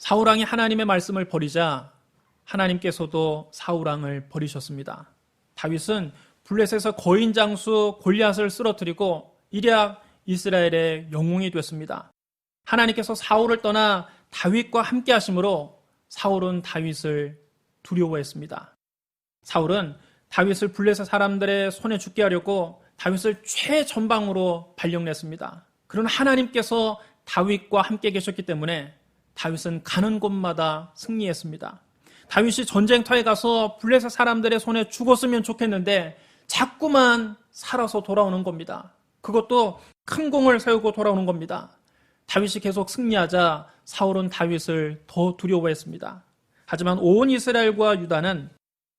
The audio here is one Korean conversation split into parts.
사울 왕이 하나님의 말씀을 버리자 하나님께서도 사울 왕을 버리셨습니다. 다윗은 블레셋에서 거인 장수 골리앗을 쓰러뜨리고 일약 이스라엘의 영웅이 됐습니다. 하나님께서 사울을 떠나 다윗과 함께 하심으로 사울은 다윗을 두려워했습니다. 사울은 다윗을 블레셋 사람들의 손에 죽게 하려고 다윗을 최전방으로 발령냈습니다. 그러나 하나님께서 다윗과 함께 계셨기 때문에 다윗은 가는 곳마다 승리했습니다. 다윗이 전쟁터에 가서 블레셋 사람들의 손에 죽었으면 좋겠는데 자꾸만 살아서 돌아오는 겁니다. 그것도 큰 공을 세우고 돌아오는 겁니다. 다윗이 계속 승리하자 사울은 다윗을 더 두려워했습니다. 하지만 온 이스라엘과 유다는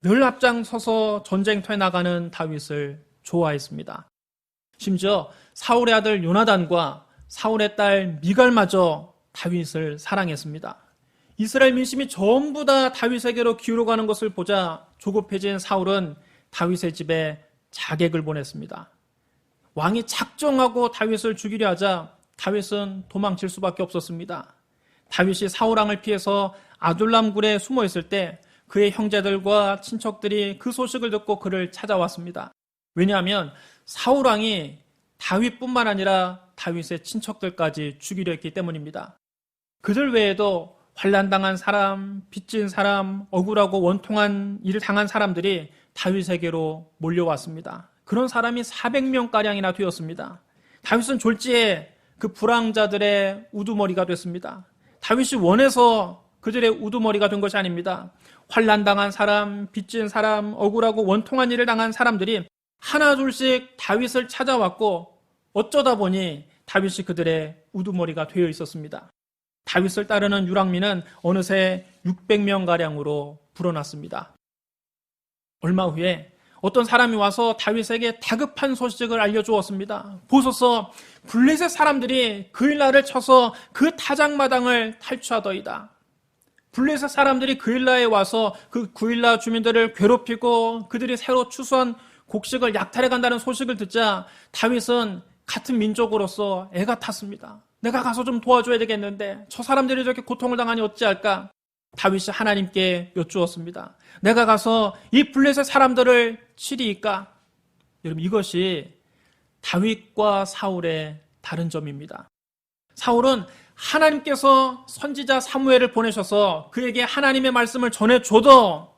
늘 앞장서서 전쟁터에 나가는 다윗을 좋아했습니다. 심지어 사울의 아들 요나단과 사울의 딸 미갈마저 다윗을 사랑했습니다. 이스라엘 민심이 전부 다 다윗에게로 기울어가는 것을 보자 조급해진 사울은 다윗의 집에 자객을 보냈습니다. 왕이 작정하고 다윗을 죽이려 하자 다윗은 도망칠 수밖에 없었습니다. 다윗이 사울 왕을 피해서 아둘람 굴에 숨어 있을 때 그의 형제들과 친척들이 그 소식을 듣고 그를 찾아왔습니다. 왜냐하면 사울 왕이 다윗뿐만 아니라 다윗의 친척들까지 죽이려 했기 때문입니다. 그들 외에도 환난당한 사람, 빚진 사람, 억울하고 원통한 일을 당한 사람들이 다윗에게로 몰려왔습니다. 그런 사람이 400명가량이나 되었습니다. 다윗은 졸지에 그 불황자들의 우두머리가 됐습니다. 다윗이 원해서 그들의 우두머리가 된 것이 아닙니다. 환난당한 사람, 빚진 사람, 억울하고 원통한 일을 당한 사람들이 하나 둘씩 다윗을 찾아왔고 어쩌다 보니 다윗이 그들의 우두머리가 되어 있었습니다. 다윗을 따르는 유랑민은 어느새 600명가량으로 불어났습니다. 얼마 후에 어떤 사람이 와서 다윗에게 다급한 소식을 알려주었습니다. 보소서, 블레셋 사람들이 그일라를 쳐서 그 타작마당을 탈취하더이다. 블레셋 사람들이 그일라에 와서 그 그일라 주민들을 괴롭히고 그들이 새로 추수한 곡식을 약탈해 간다는 소식을 듣자 다윗은 같은 민족으로서 애가 탔습니다. 내가 가서 좀 도와줘야 되겠는데 저 사람들이 저렇게 고통을 당하니 어찌할까? 다윗이 하나님께 여쭈었습니다. 내가 가서 이 블레셋 사람들을 치리이까? 여러분, 이것이 다윗과 사울의 다른 점입니다. 사울은 하나님께서 선지자 사무엘을 보내셔서 그에게 하나님의 말씀을 전해줘도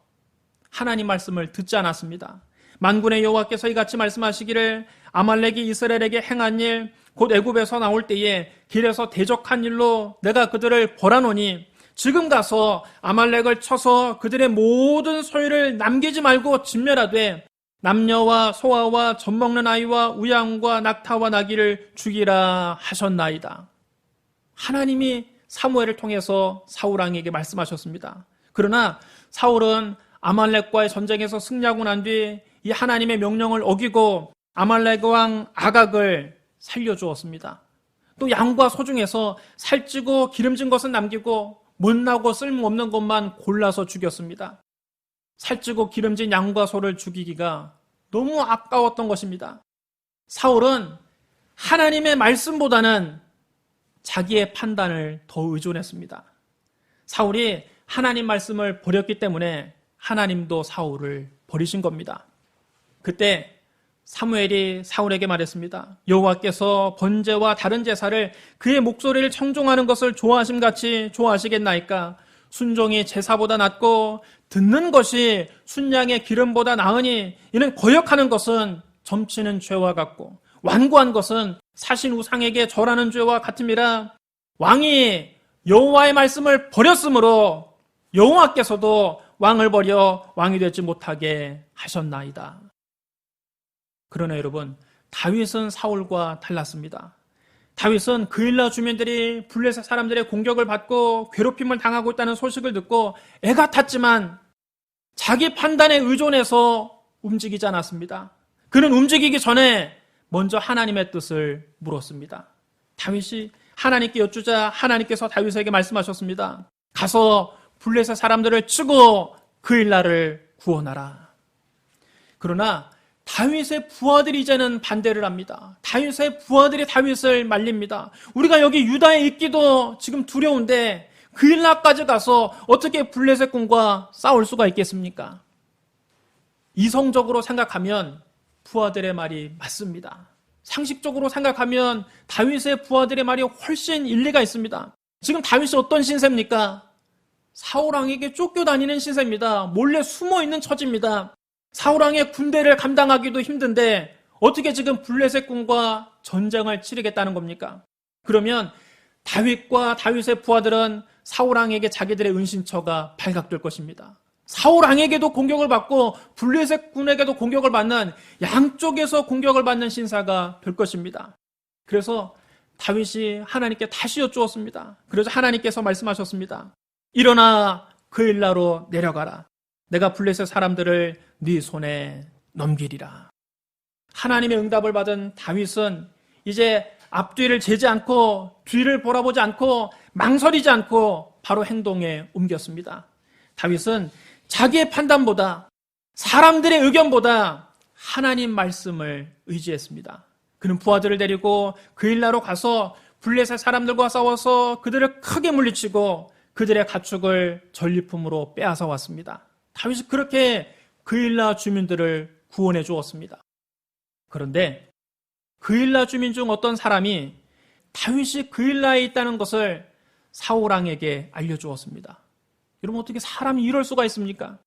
하나님 말씀을 듣지 않았습니다. 만군의 여호와께서 이같이 말씀하시기를 아말렉이 이스라엘에게 행한 일, 곧 애굽에서 나올 때에 길에서 대적한 일로 내가 그들을 벌하노니 지금 가서 아말렉을 쳐서 그들의 모든 소유를 남기지 말고 진멸하되 남녀와 소아와 젖먹는 아이와 우양과 낙타와 나귀를 죽이라 하셨나이다. 하나님이 사무엘을 통해서 사울 왕에게 말씀하셨습니다. 그러나 사울은 아말렉과의 전쟁에서 승리하고 난 뒤 이 하나님의 명령을 어기고 아말렉 왕 아각을 살려주었습니다. 또 양과 소 중에서 살찌고 기름진 것은 남기고 못나고 쓸모없는 것만 골라서 죽였습니다. 살찌고 기름진 양과 소를 죽이기가 너무 아까웠던 것입니다. 사울은 하나님의 말씀보다는 자기의 판단을 더 의존했습니다. 사울이 하나님 말씀을 버렸기 때문에 하나님도 사울을 버리신 겁니다. 그때 사무엘이 사울에게 말했습니다. 여호와께서 번제와 다른 제사를 그의 목소리를 청종하는 것을 좋아하심같이 좋아하시겠나이까? 순종이 제사보다 낫고 듣는 것이 순양의 기름보다 나으니 이는 거역하는 것은 점치는 죄와 같고 완고한 것은 사신 우상에게 절하는 죄와 같음이라. 왕이 여호와의 말씀을 버렸으므로 여호와께서도 왕을 버려 왕이 되지 못하게 하셨나이다. 그러나 여러분, 다윗은 사울과 달랐습니다. 다윗은 그일라 주민들이 블레셋 사람들의 공격을 받고 괴롭힘을 당하고 있다는 소식을 듣고 애가 탔지만 자기 판단에 의존해서 움직이지 않았습니다. 그는 움직이기 전에 먼저 하나님의 뜻을 물었습니다. 다윗이 하나님께 여쭈자 하나님께서 다윗에게 말씀하셨습니다. 가서 블레셋 사람들을 치고 그일라를 구원하라. 그러나 다윗의 부하들이 이제는 반대를 합니다. 다윗의 부하들이 다윗을 말립니다. 우리가 여기 유다에 있기도 지금 두려운데 그일라까지 가서 어떻게 블레셋 군과 싸울 수가 있겠습니까? 이성적으로 생각하면 부하들의 말이 맞습니다. 상식적으로 생각하면 다윗의 부하들의 말이 훨씬 일리가 있습니다. 지금 다윗이 어떤 신세입니까? 사울왕에게 쫓겨다니는 신세입니다. 몰래 숨어있는 처지입니다. 사울왕의 군대를 감당하기도 힘든데 어떻게 지금 블레셋 군과 전쟁을 치르겠다는 겁니까? 그러면 다윗과 다윗의 부하들은 사울왕에게 자기들의 은신처가 발각될 것입니다. 사울왕에게도 공격을 받고 블레셋 군에게도 공격을 받는, 양쪽에서 공격을 받는 신사가 될 것입니다. 그래서 다윗이 하나님께 다시 여쭈었습니다. 그래서 하나님께서 말씀하셨습니다. 일어나 그일라로 내려가라. 내가 블레셋 사람들을 네 손에 넘기리라. 하나님의 응답을 받은 다윗은 이제 앞뒤를 재지 않고 뒤를 돌아보지 않고 망설이지 않고 바로 행동에 옮겼습니다. 다윗은 자기의 판단보다, 사람들의 의견보다 하나님 말씀을 의지했습니다. 그는 부하들을 데리고 그일라로 가서 블레셋 사람들과 싸워서 그들을 크게 물리치고 그들의 가축을 전리품으로 빼앗아 왔습니다. 다윗이 그렇게 그일라 주민들을 구원해 주었습니다. 그런데 그일라 주민 중 어떤 사람이 다윗이 그일라에 있다는 것을 사울왕에게 알려주었습니다. 여러분, 어떻게 사람이 이럴 수가 있습니까?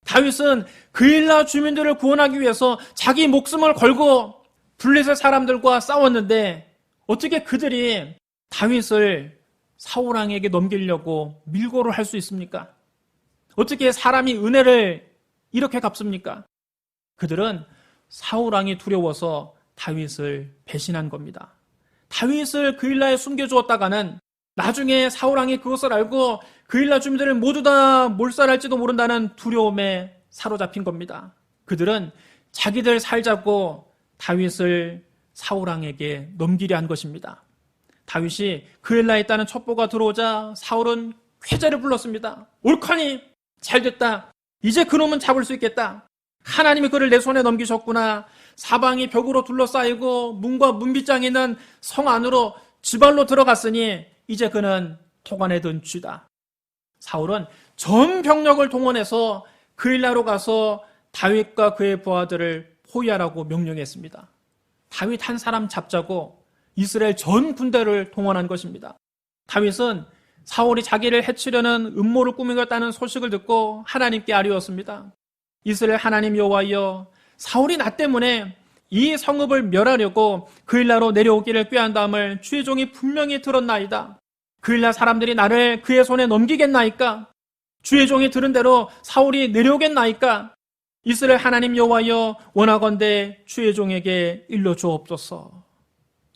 다윗은 그일라 주민들을 구원하기 위해서 자기 목숨을 걸고 블레셋 사람들과 싸웠는데 어떻게 그들이 다윗을 사울왕에게 넘기려고 밀고를 할 수 있습니까? 어떻게 사람이 은혜를 이렇게 갚습니까? 그들은 사울왕이 두려워서 다윗을 배신한 겁니다. 다윗을 그일라에 숨겨주었다가는 나중에 사울왕이 그것을 알고 그일라 주민들을 모두 다 몰살할지도 모른다는 두려움에 사로잡힌 겁니다. 그들은 자기들 살자고 다윗을 사울왕에게 넘기려 한 것입니다. 다윗이 그일라에 있다는 첩보가 들어오자 사울은 쾌재를 불렀습니다. 옳거니 잘됐다. 이제 그놈은 잡을 수 있겠다. 하나님이 그를 내 손에 넘기셨구나. 사방이 벽으로 둘러싸이고 문과 문빗장이 있는 성 안으로 지발로 들어갔으니 이제 그는 토관에 든 쥐다. 사울은 전 병력을 동원해서 그일라로 가서 다윗과 그의 부하들을 포위하라고 명령했습니다. 다윗 한 사람 잡자고 이스라엘 전 군대를 동원한 것입니다. 다윗은 사울이 자기를 해치려는 음모를 꾸미겠다는 소식을 듣고 하나님께 아뢰었습니다. 이스라엘 하나님 여호와여, 사울이 나 때문에 이 성읍을 멸하려고 그일라로 내려오기를 꾀한다함을 주의 종이 분명히 들었나이다. 그일라 사람들이 나를 그의 손에 넘기겠나이까? 주의 종이 들은 대로 사울이 내려오겠나이까? 이스라엘 하나님 여호와여, 원하건대 주의 종에게 일러 주옵소서.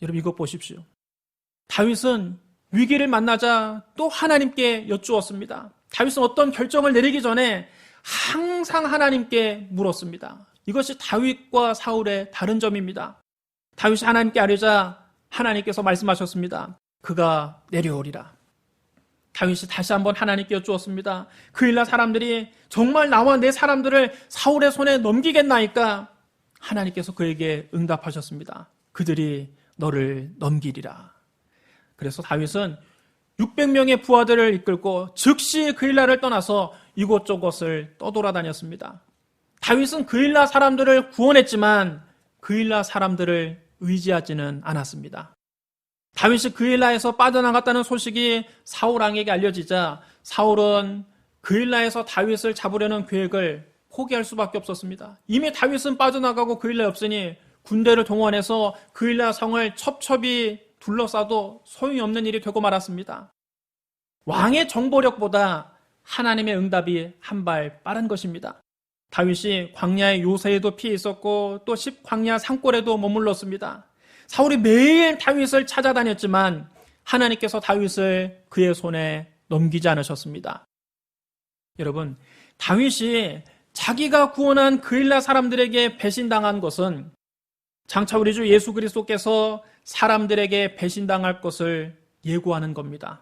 여러분, 이것 보십시오. 다윗은 위기를 만나자 또 하나님께 여쭈었습니다. 다윗은 어떤 결정을 내리기 전에 항상 하나님께 물었습니다. 이것이 다윗과 사울의 다른 점입니다. 다윗이 하나님께 아뢰자 하나님께서 말씀하셨습니다. 그가 내려오리라. 다윗이 다시 한번 하나님께 여쭈었습니다. 그일라 사람들이 정말 나와 내 사람들을 사울의 손에 넘기겠나이까? 하나님께서 그에게 응답하셨습니다. 그들이 너를 넘기리라. 그래서 다윗은 600명의 부하들을 이끌고 즉시 그일라를 떠나서 이곳저곳을 떠돌아다녔습니다. 다윗은 그일라 사람들을 구원했지만 그일라 사람들을 의지하지는 않았습니다. 다윗이 그일라에서 빠져나갔다는 소식이 사울왕에게 알려지자 사울은 그일라에서 다윗을 잡으려는 계획을 포기할 수밖에 없었습니다. 이미 다윗은 빠져나가고 그일라에 없으니 군대를 동원해서 그일라 성을 첩첩이 둘러싸도 소용이 없는 일이 되고 말았습니다. 왕의 정보력보다 하나님의 응답이 한 발 빠른 것입니다. 다윗이 광야의 요새에도 피해 있었고 또 광야 산골에도 머물렀습니다. 사울이 매일 다윗을 찾아다녔지만 하나님께서 다윗을 그의 손에 넘기지 않으셨습니다. 여러분, 다윗이 자기가 구원한 그일라 사람들에게 배신당한 것은 장차 우리 주 예수 그리스도께서 사람들에게 배신당할 것을 예고하는 겁니다.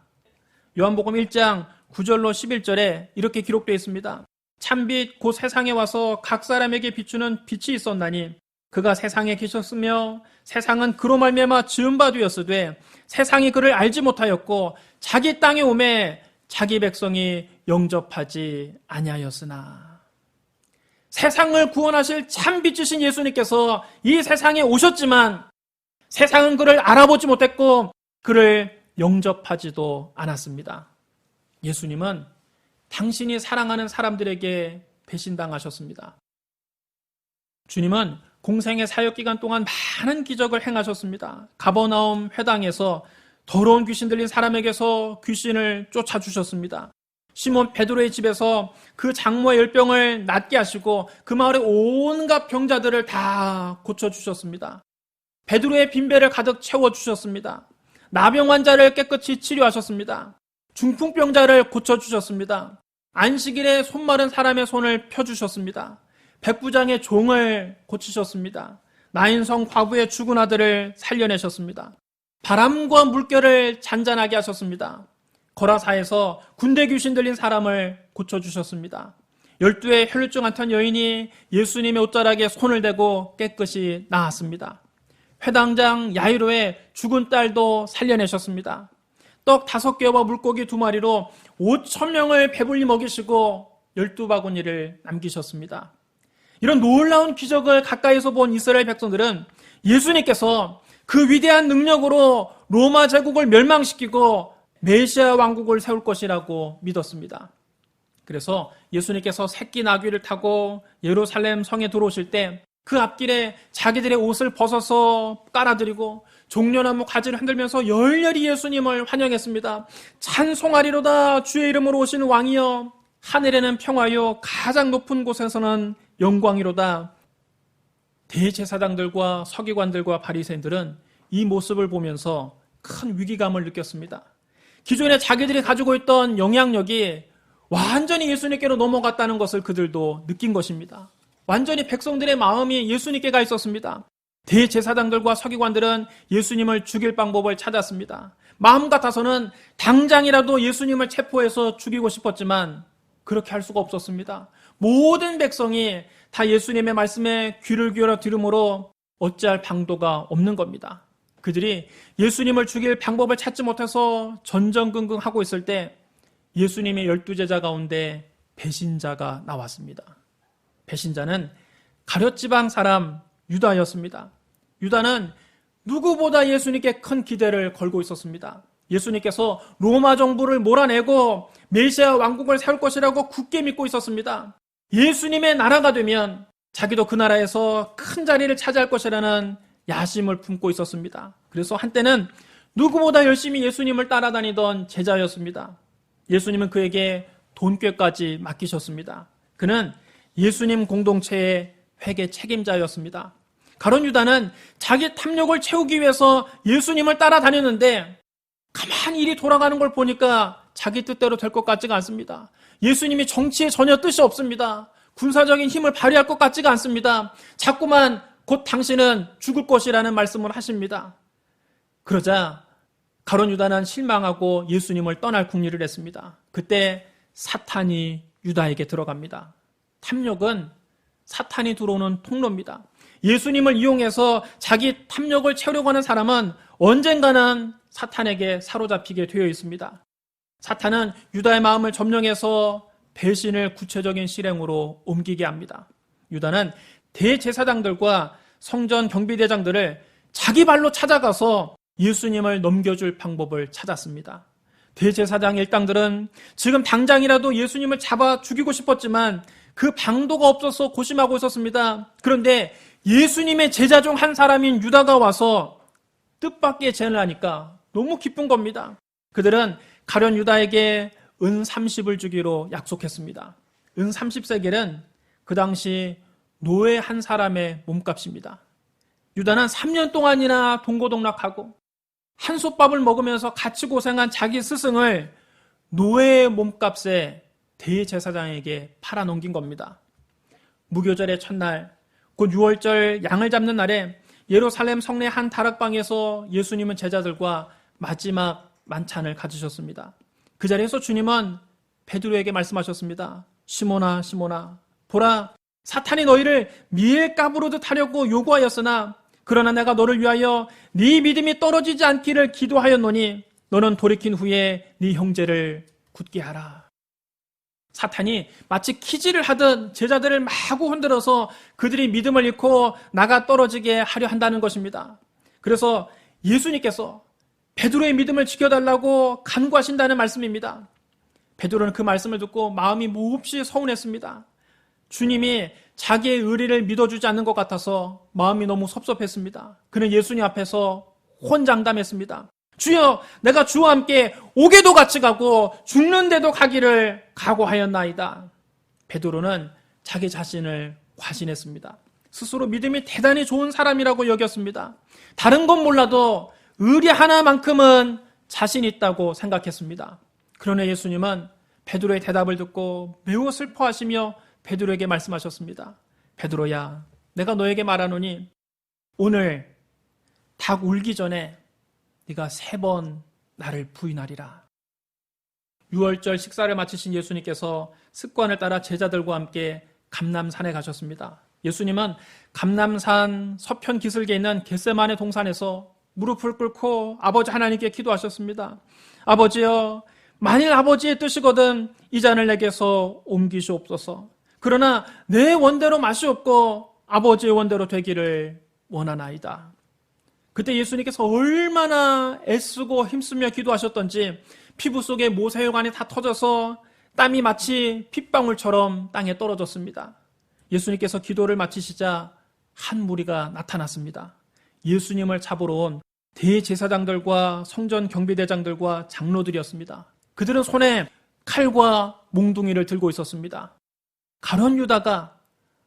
요한복음 1장 9절로 11절에 이렇게 기록되어 있습니다. 참빛 곧 세상에 와서 각 사람에게 비추는 빛이 있었나니 그가 세상에 계셨으며 세상은 그로 말미암아 지은 바 되었으되 세상이 그를 알지 못하였고 자기 땅에 오매 자기 백성이 영접하지 아니하였으나. 세상을 구원하실 참 빛이신 예수님께서 이 세상에 오셨지만 세상은 그를 알아보지 못했고 그를 영접하지도 않았습니다. 예수님은 당신이 사랑하는 사람들에게 배신당하셨습니다. 주님은 공생의 사역기간 동안 많은 기적을 행하셨습니다. 가버나움 회당에서 더러운 귀신 들린 사람에게서 귀신을 쫓아주셨습니다. 시몬 베드로의 집에서 그 장모의 열병을 낫게 하시고 그 마을의 온갖 병자들을 다 고쳐주셨습니다. 베드로의 빈배를 가득 채워주셨습니다. 나병 환자를 깨끗이 치료하셨습니다. 중풍병자를 고쳐주셨습니다. 안식일에 손 마른 사람의 손을 펴주셨습니다. 백부장의 종을 고치셨습니다. 나인성 과부의 죽은 아들을 살려내셨습니다. 바람과 물결을 잔잔하게 하셨습니다. 거라사에서 군대 귀신 들린 사람을 고쳐주셨습니다. 12의 혈루증 앓던 여인이 예수님의 옷자락에 손을 대고 깨끗이 나았습니다. 회당장 야이로의 죽은 딸도 살려내셨습니다. 떡 5개와 물고기 2마리로 5,000명을 배불리 먹이시고 12바구니를 남기셨습니다. 이런 놀라운 기적을 가까이서 본 이스라엘 백성들은 예수님께서 그 위대한 능력으로 로마 제국을 멸망시키고 메시아 왕국을 세울 것이라고 믿었습니다. 그래서 예수님께서 새끼 나귀를 타고 예루살렘 성에 들어오실 때 그 앞길에 자기들의 옷을 벗어서 깔아드리고 종려나무 가지를 흔들면서 열렬히 예수님을 환영했습니다. 찬송하리로다 주의 이름으로 오신 왕이여, 하늘에는 평화요 가장 높은 곳에서는 영광이로다. 대제사장들과 서기관들과 바리새인들은 이 모습을 보면서 큰 위기감을 느꼈습니다. 기존에 자기들이 가지고 있던 영향력이 완전히 예수님께로 넘어갔다는 것을 그들도 느낀 것입니다. 완전히 백성들의 마음이 예수님께 가 있었습니다. 대제사장들과 서기관들은 예수님을 죽일 방법을 찾았습니다. 마음 같아서는 당장이라도 예수님을 체포해서 죽이고 싶었지만 그렇게 할 수가 없었습니다. 모든 백성이 다 예수님의 말씀에 귀를 기울여 들으므로 어찌할 방도가 없는 겁니다. 그들이 예수님을 죽일 방법을 찾지 못해서 전전긍긍하고 있을 때 예수님의 12제자 가운데 배신자가 나왔습니다. 배신자는 가룟지방 사람 유다였습니다. 유다는 누구보다 예수님께 큰 기대를 걸고 있었습니다. 예수님께서 로마 정부를 몰아내고 메시아 왕국을 세울 것이라고 굳게 믿고 있었습니다. 예수님의 나라가 되면 자기도 그 나라에서 큰 자리를 차지할 것이라는 야심을 품고 있었습니다. 그래서 한때는 누구보다 열심히 예수님을 따라다니던 제자였습니다. 예수님은 그에게 돈꾀까지 맡기셨습니다. 그는 예수님 공동체의 회계 책임자였습니다. 가룟 유다는 자기 탐욕을 채우기 위해서 예수님을 따라다녔는데 가만히 일이 돌아가는 걸 보니까 자기 뜻대로 될 것 같지가 않습니다. 예수님이 정치에 전혀 뜻이 없습니다. 군사적인 힘을 발휘할 것 같지가 않습니다. 자꾸만 곧 당신은 죽을 것이라는 말씀을 하십니다. 그러자 가룟 유다는 실망하고 예수님을 떠날 궁리를 했습니다. 그때 사탄이 유다에게 들어갑니다. 탐욕은 사탄이 들어오는 통로입니다. 예수님을 이용해서 자기 탐욕을 채우려고 하는 사람은 언젠가는 사탄에게 사로잡히게 되어 있습니다. 사탄은 유다의 마음을 점령해서 배신을 구체적인 실행으로 옮기게 합니다. 유다는 대제사장들과 성전 경비대장들을 자기 발로 찾아가서 예수님을 넘겨줄 방법을 찾았습니다. 대제사장 일당들은 지금 당장이라도 예수님을 잡아 죽이고 싶었지만 그 방도가 없어서 고심하고 있었습니다. 그런데 예수님의 제자 중 한 사람인 유다가 와서 뜻밖의 제안을 하니까 너무 기쁜 겁니다. 그들은 가룟 유다에게 은 30을 주기로 약속했습니다. 은 30세겔은 그 당시 노예 한 사람의 몸값입니다. 유다는 3년 동안이나 동고동락하고 한솥밥을 먹으면서 같이 고생한 자기 스승을 노예의 몸값에 대제사장에게 팔아넘긴 겁니다. 무교절의 첫날, 곧 6월절 양을 잡는 날에 예루살렘 성내 한 다락방에서 예수님은 제자들과 마지막 만찬을 가지셨습니다. 그 자리에서 주님은 베드로에게 말씀하셨습니다. 시몬아, 시몬아, 보라, 사탄이 너희를 밀가부르듯 하려고 요구하였으나 그러나 내가 너를 위하여 네 믿음이 떨어지지 않기를 기도하였노니 너는 돌이킨 후에 네 형제를 굳게 하라. 사탄이 마치 키질을 하듯 제자들을 마구 흔들어서 그들이 믿음을 잃고 나가 떨어지게 하려 한다는 것입니다. 그래서 예수님께서 베드로의 믿음을 지켜달라고 간구하신다는 말씀입니다. 베드로는 그 말씀을 듣고 마음이 몹시 서운했습니다. 주님이 자기의 의리를 믿어주지 않는 것 같아서 마음이 너무 섭섭했습니다. 그는 예수님 앞에서 혼장담했습니다. 주여, 내가 주와 함께 옥에도 같이 가고 죽는데도 가기를 각오하였나이다. 베드로는 자기 자신을 과신했습니다. 스스로 믿음이 대단히 좋은 사람이라고 여겼습니다. 다른 건 몰라도 의리 하나만큼은 자신 있다고 생각했습니다. 그러나 예수님은 베드로의 대답을 듣고 매우 슬퍼하시며 베드로에게 말씀하셨습니다. 베드로야, 내가 너에게 말하노니 오늘 닭 울기 전에 네가 3번 나를 부인하리라. 유월절 식사를 마치신 예수님께서 습관을 따라 제자들과 함께 감람산에 가셨습니다. 예수님은 감람산 서편 기슭에 있는 겟세마네 동산에서 무릎을 꿇고 아버지 하나님께 기도하셨습니다. 아버지여, 만일 아버지의 뜻이거든 이 잔을 내게서 옮기시옵소서. 그러나 내 원대로 마시옵고 아버지의 원대로 되기를 원하나이다. 그때 예수님께서 얼마나 애쓰고 힘쓰며 기도하셨던지 피부 속에 모세혈관이 다 터져서 땀이 마치 핏방울처럼 땅에 떨어졌습니다. 예수님께서 기도를 마치시자 한 무리가 나타났습니다. 예수님을 잡으러 온 대제사장들과 성전 경비대장들과 장로들이었습니다. 그들은 손에 칼과 몽둥이를 들고 있었습니다. 가룟 유다가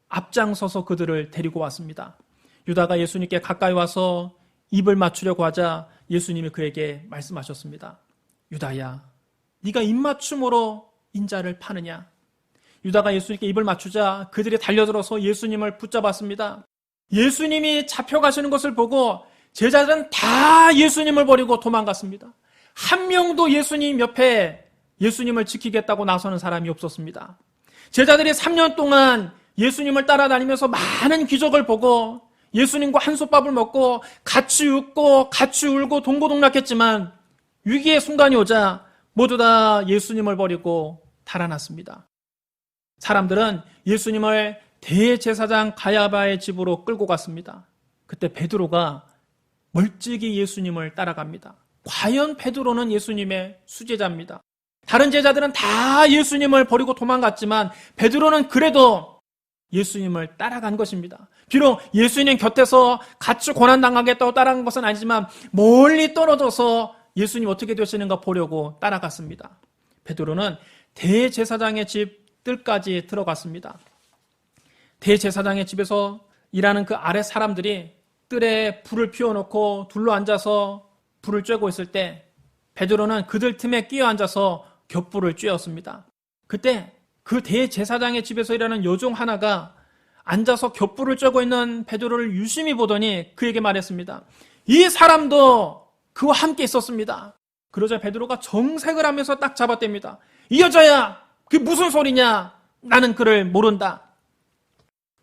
앞장서서 그들을 데리고 왔습니다. 유다가 예수님께 가까이 와서 입을 맞추려고 하자 예수님이 그에게 말씀하셨습니다. 유다야, 네가 입맞춤으로 인자를 파느냐? 유다가 예수님께 입을 맞추자 그들이 달려들어서 예수님을 붙잡았습니다. 예수님이 잡혀가시는 것을 보고 제자들은 다 예수님을 버리고 도망갔습니다. 한 명도 예수님 옆에 예수님을 지키겠다고 나서는 사람이 없었습니다. 제자들이 3년 동안 예수님을 따라다니면서 많은 기적을 보고 예수님과 한솥밥을 먹고 같이 웃고 같이 울고 동고동락했지만 위기의 순간이 오자 모두 다 예수님을 버리고 달아났습니다. 사람들은 예수님을 대제사장 가야바의 집으로 끌고 갔습니다. 그때 베드로가 멀찍이 예수님을 따라갑니다. 과연 베드로는 예수님의 수제자입니다. 다른 제자들은 다 예수님을 버리고 도망갔지만 베드로는 그래도 예수님을 따라간 것입니다. 비록 예수님 곁에서 같이 고난당하겠다고 따라간 것은 아니지만 멀리 떨어져서 예수님 어떻게 되시는가 보려고 따라갔습니다. 베드로는 대제사장의 집 뜰까지 들어갔습니다. 대제사장의 집에서 일하는 그 아래 사람들이 뜰에 불을 피워놓고 둘러앉아서 불을 쬐고 있을 때 베드로는 그들 틈에 끼어 앉아서 겹불을 쬐었습니다. 그때 그 대제사장의 집에서 일하는 여종 하나가 앉아서 겹불을 쬐고 있는 베드로를 유심히 보더니 그에게 말했습니다. 이 사람도 그와 함께 있었습니다. 그러자 베드로가 정색을 하면서 딱 잡아댑니다. 이 여자야, 그게 무슨 소리냐? 나는 그를 모른다.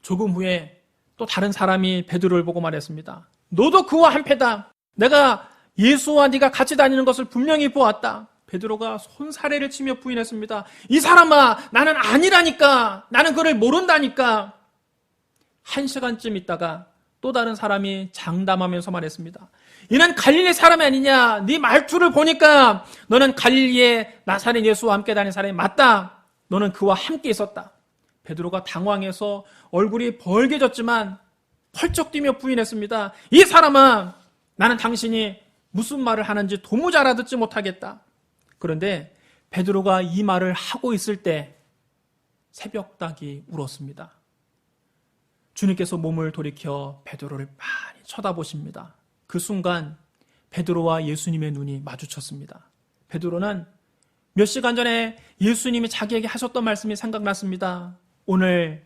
조금 후에 또 다른 사람이 베드로를 보고 말했습니다. 너도 그와 한패다. 내가 예수와 네가 같이 다니는 것을 분명히 보았다. 베드로가 손사래를 치며 부인했습니다. 이 사람아, 나는 아니라니까. 나는 그를 모른다니까. 1시간쯤 있다가 또 다른 사람이 장담하면서 말했습니다. 이는 갈릴리 사람이 아니냐? 네 말투를 보니까 너는 갈릴리의 나사렛 예수와 함께 다닌 사람이 맞다. 너는 그와 함께 있었다. 베드로가 당황해서 얼굴이 벌개졌지만 펄쩍 뛰며 부인했습니다. 이 사람아, 나는 당신이 무슨 말을 하는지 도무지 알아듣지 못하겠다. 그런데 베드로가 이 말을 하고 있을 때 새벽닭이 울었습니다. 주님께서 몸을 돌이켜 베드로를 많이 쳐다보십니다. 그 순간 베드로와 예수님의 눈이 마주쳤습니다. 베드로는 몇 시간 전에 예수님이 자기에게 하셨던 말씀이 생각났습니다. 오늘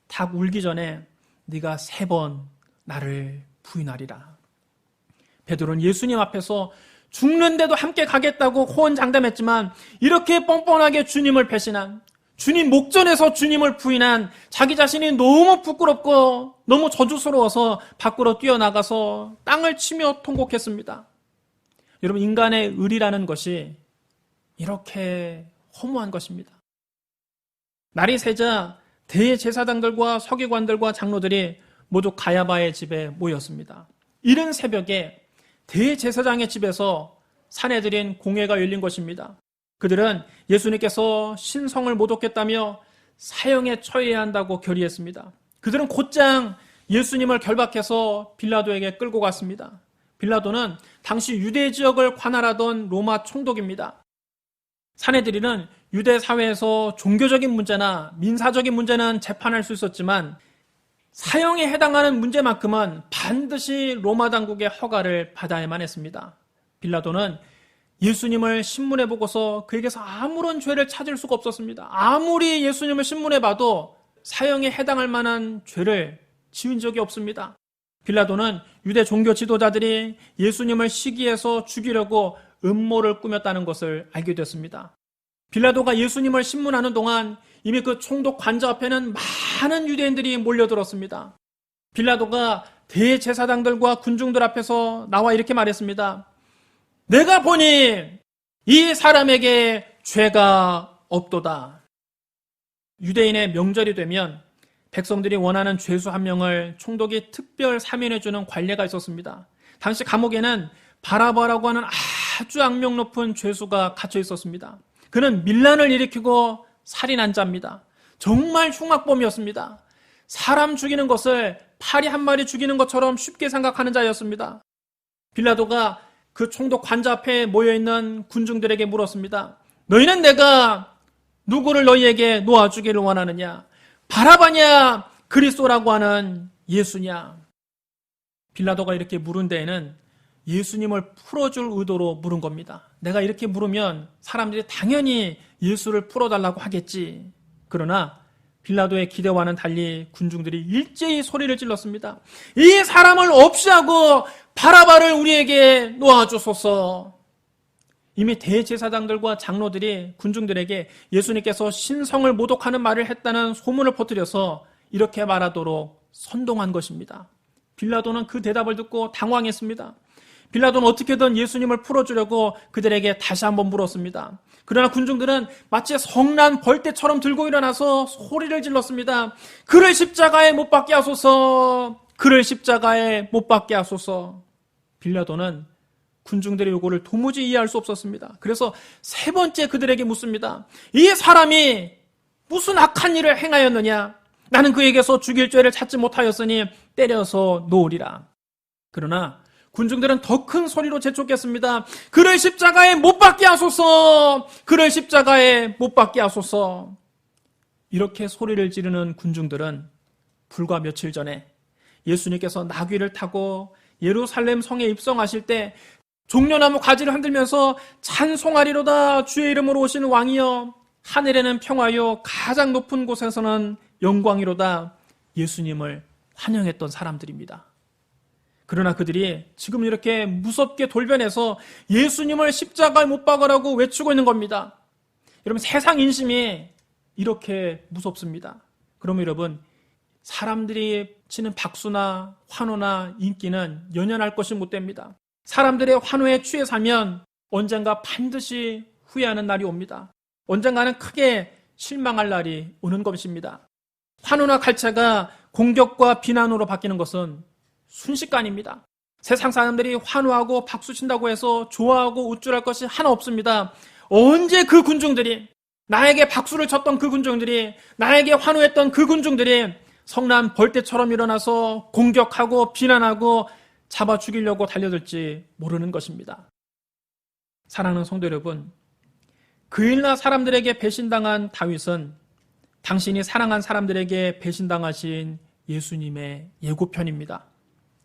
닭 울기 전에 네가 3번 나를 부인하리라. 베드로는 예수님 앞에서 죽는데도 함께 가겠다고 호언장담했지만 이렇게 뻔뻔하게 주님을 배신한, 주님 목전에서 주님을 부인한 자기 자신이 너무 부끄럽고 너무 저주스러워서 밖으로 뛰어나가서 땅을 치며 통곡했습니다. 여러분, 인간의 의리라는 것이 이렇게 허무한 것입니다. 날이 새자 대제사장들과 서기관들과 장로들이 모두 가야바의 집에 모였습니다. 이른 새벽에 대제사장의 집에서 사내들인 공회가 열린 것입니다. 그들은 예수님께서 신성을 못 얻겠다며 사형에 처해야 한다고 결의했습니다. 그들은 곧장 예수님을 결박해서 빌라도에게 끌고 갔습니다. 빌라도는 당시 유대 지역을 관할하던 로마 총독입니다. 사내들이는 유대 사회에서 종교적인 문제나 민사적인 문제는 재판할 수 있었지만 사형에 해당하는 문제만큼은 반드시 로마 당국의 허가를 받아야만 했습니다. 빌라도는 예수님을 신문해 보고서 그에게서 아무런 죄를 찾을 수가 없었습니다. 아무리 예수님을 신문해 봐도 사형에 해당할 만한 죄를 지은 적이 없습니다. 빌라도는 유대 종교 지도자들이 예수님을 시기해서 죽이려고 음모를 꾸몄다는 것을 알게 됐습니다. 빌라도가 예수님을 신문하는 동안 이미 그 총독 관저 앞에는 많은 유대인들이 몰려들었습니다. 빌라도가 대제사장들과 군중들 앞에서 나와 이렇게 말했습니다. 내가 보니 이 사람에게 죄가 없도다. 유대인의 명절이 되면 백성들이 원하는 죄수 한 명을 총독이 특별 사면해주는 관례가 있었습니다. 당시 감옥에는 바라바라고 하는 아주 악명 높은 죄수가 갇혀 있었습니다. 그는 밀란을 일으키고 살인한 자입니다. 정말 흉악범이었습니다. 사람 죽이는 것을 파리 한 마리 죽이는 것처럼 쉽게 생각하는 자였습니다. 빌라도가 그 총독 관저 앞에 모여있는 군중들에게 물었습니다. 너희는 내가 누구를 너희에게 놓아주기를 원하느냐? 바라바냐? 그리스도라고 하는 예수냐? 빌라도가 이렇게 물은 데에는 예수님을 풀어줄 의도로 물은 겁니다. 내가 이렇게 물으면 사람들이 당연히 예수를 풀어달라고 하겠지. 그러나 빌라도의 기대와는 달리 군중들이 일제히 소리를 질렀습니다. 이 사람을 없이하고 바라바를 우리에게 놓아주소서. 이미 대제사장들과 장로들이 군중들에게 예수님께서 신성을 모독하는 말을 했다는 소문을 퍼뜨려서 이렇게 말하도록 선동한 것입니다. 빌라도는 그 대답을 듣고 당황했습니다. 빌라도는 어떻게든 예수님을 풀어주려고 그들에게 다시 한번 물었습니다. 그러나 군중들은 마치 성난 벌떼처럼 들고 일어나서 소리를 질렀습니다. 그를 십자가에 못 박게 하소서. 그를 십자가에 못 박게 하소서. 빌라도는 군중들의 요구를 도무지 이해할 수 없었습니다. 그래서 세 번째 그들에게 묻습니다. 이 사람이 무슨 악한 일을 행하였느냐? 나는 그에게서 죽일 죄를 찾지 못하였으니 때려서 놓으리라. 그러나 군중들은 더 큰 소리로 재촉했습니다. 그를 십자가에 못 박게 하소서. 그를 십자가에 못 박게 하소서. 이렇게 소리를 지르는 군중들은 불과 며칠 전에 예수님께서 나귀를 타고 예루살렘 성에 입성하실 때 종려나무 가지를 흔들면서 찬송하리로다 주의 이름으로 오시는 왕이여 하늘에는 평화요 가장 높은 곳에서는 영광이로다 예수님을 환영했던 사람들입니다. 그러나 그들이 지금 이렇게 무섭게 돌변해서 예수님을 십자가에 못 박으라고 외치고 있는 겁니다. 여러분 세상 인심이 이렇게 무섭습니다. 그러면 여러분 사람들이 치는 박수나 환호나 인기는 연연할 것이 못 됩니다. 사람들의 환호에 취해 살면 언젠가 반드시 후회하는 날이 옵니다. 언젠가는 크게 실망할 날이 오는 것입니다. 환호나 갈채가 공격과 비난으로 바뀌는 것은 순식간입니다. 세상 사람들이 환호하고 박수 친다고 해서 좋아하고 우쭐할 것이 하나 없습니다. 언제 그 군중들이 나에게 박수를 쳤던 그 군중들이 나에게 환호했던 그 군중들이 성난 벌떼처럼 일어나서 공격하고 비난하고 잡아 죽이려고 달려들지 모르는 것입니다. 사랑하는 성도 여러분, 그일나 사람들에게 배신당한 다윗은 당신이 사랑한 사람들에게 배신당하신 예수님의 예고편입니다.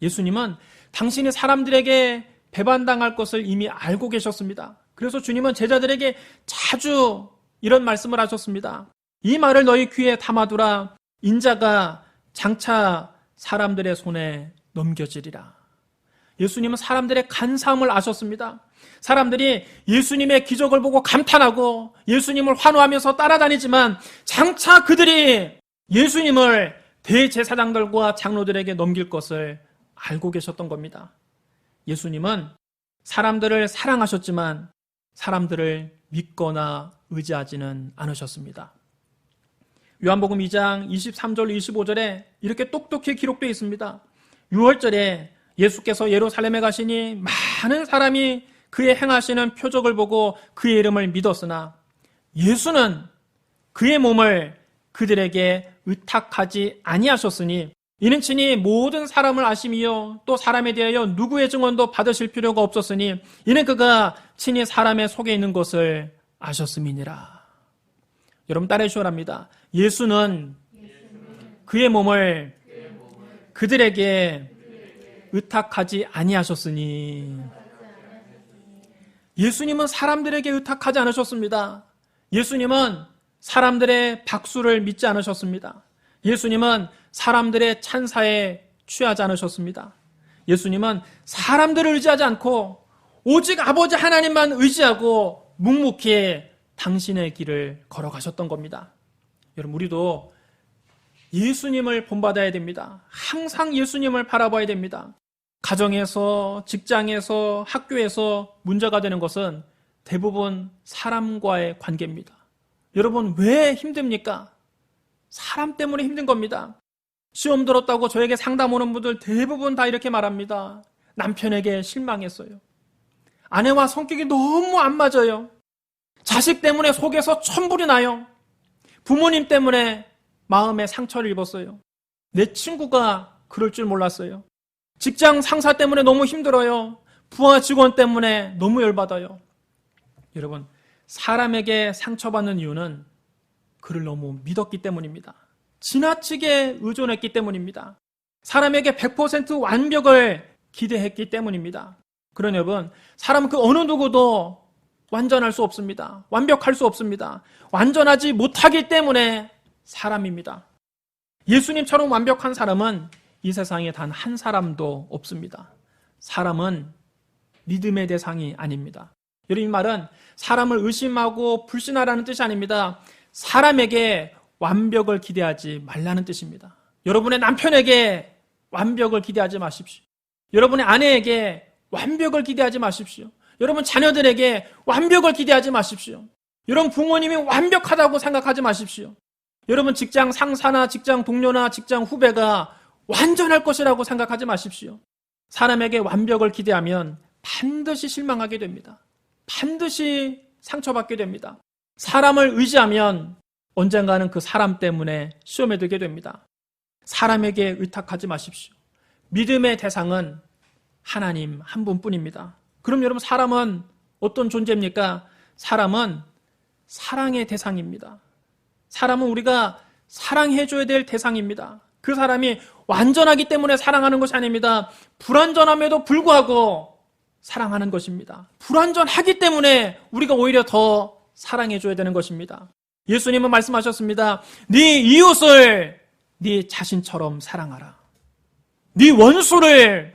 예수님은 당신이 사람들에게 배반당할 것을 이미 알고 계셨습니다. 그래서 주님은 제자들에게 자주 이런 말씀을 하셨습니다. 이 말을 너희 귀에 담아두라. 인자가 장차 사람들의 손에 넘겨지리라. 예수님은 사람들의 간사함을 아셨습니다. 사람들이 예수님의 기적을 보고 감탄하고 예수님을 환호하면서 따라다니지만 장차 그들이 예수님을 대제사장들과 장로들에게 넘길 것을 알고 계셨던 겁니다. 예수님은 사람들을 사랑하셨지만 사람들을 믿거나 의지하지는 않으셨습니다. 요한복음 2장 23절 25절에 이렇게 똑똑히 기록되어 있습니다. 6월절에 예수께서 예루살렘에 가시니 많은 사람이 그의 행하시는 표적을 보고 그의 이름을 믿었으나 예수는 그의 몸을 그들에게 의탁하지 아니하셨으니 이는 친히 모든 사람을 아심이요 또 사람에 대하여 누구의 증언도 받으실 필요가 없었으니 이는 그가 친히 사람의 속에 있는 것을 아셨음이니라. 여러분 따라해 주시랍니다. 예수는 그의 몸을 그들에게 의탁하지 아니하셨으니. 예수님은 사람들에게 의탁하지 않으셨습니다. 예수님은 사람들의 박수를 믿지 않으셨습니다. 예수님은 사람들의 찬사에 취하지 않으셨습니다. 예수님은 사람들을 의지하지 않고 오직 아버지 하나님만 의지하고 묵묵히 당신의 길을 걸어가셨던 겁니다. 여러분 우리도 예수님을 본받아야 됩니다. 항상 예수님을 바라봐야 됩니다. 가정에서, 직장에서, 학교에서 문제가 되는 것은 대부분 사람과의 관계입니다. 여러분 왜 힘듭니까? 사람 때문에 힘든 겁니다. 시험 들었다고 저에게 상담 오는 분들 대부분 다 이렇게 말합니다. 남편에게 실망했어요. 아내와 성격이 너무 안 맞아요. 자식 때문에 속에서 천불이 나요. 부모님 때문에 마음에 상처를 입었어요. 내 친구가 그럴 줄 몰랐어요. 직장 상사 때문에 너무 힘들어요. 부하 직원 때문에 너무 열받아요. 여러분, 사람에게 상처받는 이유는 그를 너무 믿었기 때문입니다. 지나치게 의존했기 때문입니다. 사람에게 100% 완벽을 기대했기 때문입니다. 그러니 여러분, 사람 그 어느 누구도 완전할 수 없습니다. 완벽할 수 없습니다. 완전하지 못하기 때문에 사람입니다. 예수님처럼 완벽한 사람은 이 세상에 단 한 사람도 없습니다. 사람은 믿음의 대상이 아닙니다. 여러분 이 말은 사람을 의심하고 불신하라는 뜻이 아닙니다. 사람에게 완벽을 기대하지 말라는 뜻입니다. 여러분의 남편에게 완벽을 기대하지 마십시오. 여러분의 아내에게 완벽을 기대하지 마십시오. 여러분 자녀들에게 완벽을 기대하지 마십시오. 여러분 부모님이 완벽하다고 생각하지 마십시오. 여러분 직장 상사나 직장 동료나 직장 후배가 완전할 것이라고 생각하지 마십시오. 사람에게 완벽을 기대하면 반드시 실망하게 됩니다. 반드시 상처받게 됩니다. 사람을 의지하면 언젠가는 그 사람 때문에 시험에 들게 됩니다. 사람에게 의탁하지 마십시오. 믿음의 대상은 하나님 한 분뿐입니다. 그럼 여러분 사람은 어떤 존재입니까? 사람은 사랑의 대상입니다. 사람은 우리가 사랑해줘야 될 대상입니다. 그 사람이 완전하기 때문에 사랑하는 것이 아닙니다. 불완전함에도 불구하고 사랑하는 것입니다. 불완전하기 때문에 우리가 오히려 더 사랑해줘야 되는 것입니다. 예수님은 말씀하셨습니다. 네 이웃을 네 자신처럼 사랑하라. 네 원수를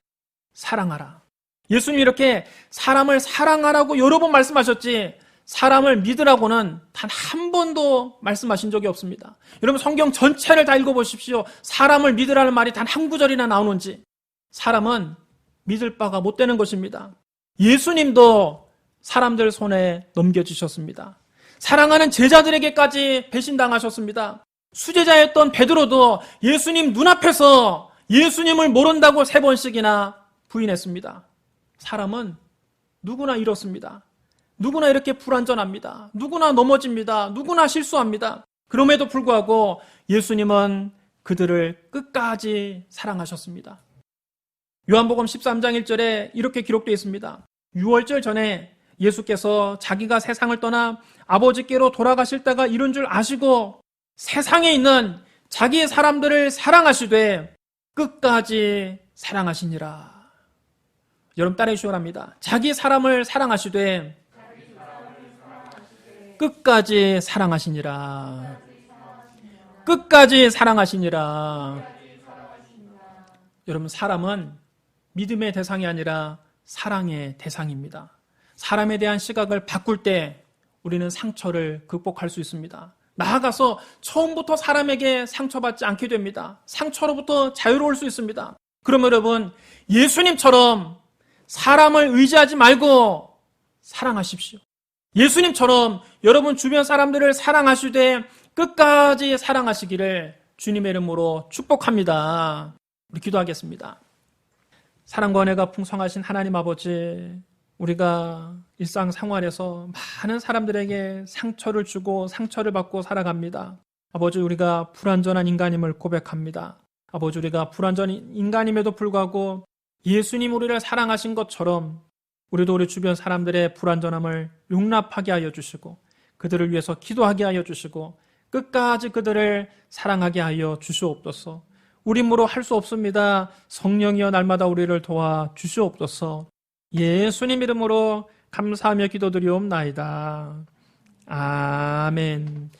사랑하라. 예수님이 이렇게 사람을 사랑하라고 여러 번 말씀하셨지 사람을 믿으라고는 단 한 번도 말씀하신 적이 없습니다. 여러분 성경 전체를 다 읽어보십시오. 사람을 믿으라는 말이 단 한 구절이나 나오는지. 사람은 믿을 바가 못 되는 것입니다. 예수님도 사람들 손에 넘겨주셨습니다. 사랑하는 제자들에게까지 배신당하셨습니다. 수제자였던 베드로도 예수님 눈앞에서 예수님을 모른다고 3번씩이나 부인했습니다. 사람은 누구나 이렇습니다. 누구나 이렇게 불완전합니다. 누구나 넘어집니다. 누구나 실수합니다. 그럼에도 불구하고 예수님은 그들을 끝까지 사랑하셨습니다. 요한복음 13장 1절에 이렇게 기록되어 있습니다. 6월절 전에 예수께서 자기가 세상을 떠나 아버지께로 돌아가실 때가 이른 줄 아시고 세상에 있는 자기의 사람들을 사랑하시되 끝까지 사랑하시니라. 여러분 따라해 주시랍니다. 자기 사람을 사랑하시되 끝까지 사랑하시니라. 끝까지 사랑하시니라. 여러분 사람은 믿음의 대상이 아니라 사랑의 대상입니다. 사람에 대한 시각을 바꿀 때 우리는 상처를 극복할 수 있습니다. 나아가서 처음부터 사람에게 상처받지 않게 됩니다. 상처로부터 자유로울 수 있습니다. 그러면 여러분 예수님처럼 사람을 의지하지 말고 사랑하십시오. 예수님처럼 여러분 주변 사람들을 사랑하시되 끝까지 사랑하시기를 주님의 이름으로 축복합니다. 우리 기도하겠습니다. 사랑과 은혜가 풍성하신 하나님 아버지, 우리가 일상생활에서 많은 사람들에게 상처를 주고 상처를 받고 살아갑니다. 아버지, 우리가 불완전한 인간임을 고백합니다. 아버지, 우리가 불완전한 인간임에도 불구하고 예수님 우리를 사랑하신 것처럼 우리도 우리 주변 사람들의 불완전함을 용납하게 하여 주시고 그들을 위해서 기도하게 하여 주시고 끝까지 그들을 사랑하게 하여 주시옵소서. 우리 힘으로 할 수 없습니다. 성령이여 날마다 우리를 도와 주시옵소서. 예수님 이름으로 감사하며 기도드리옵나이다. 아멘.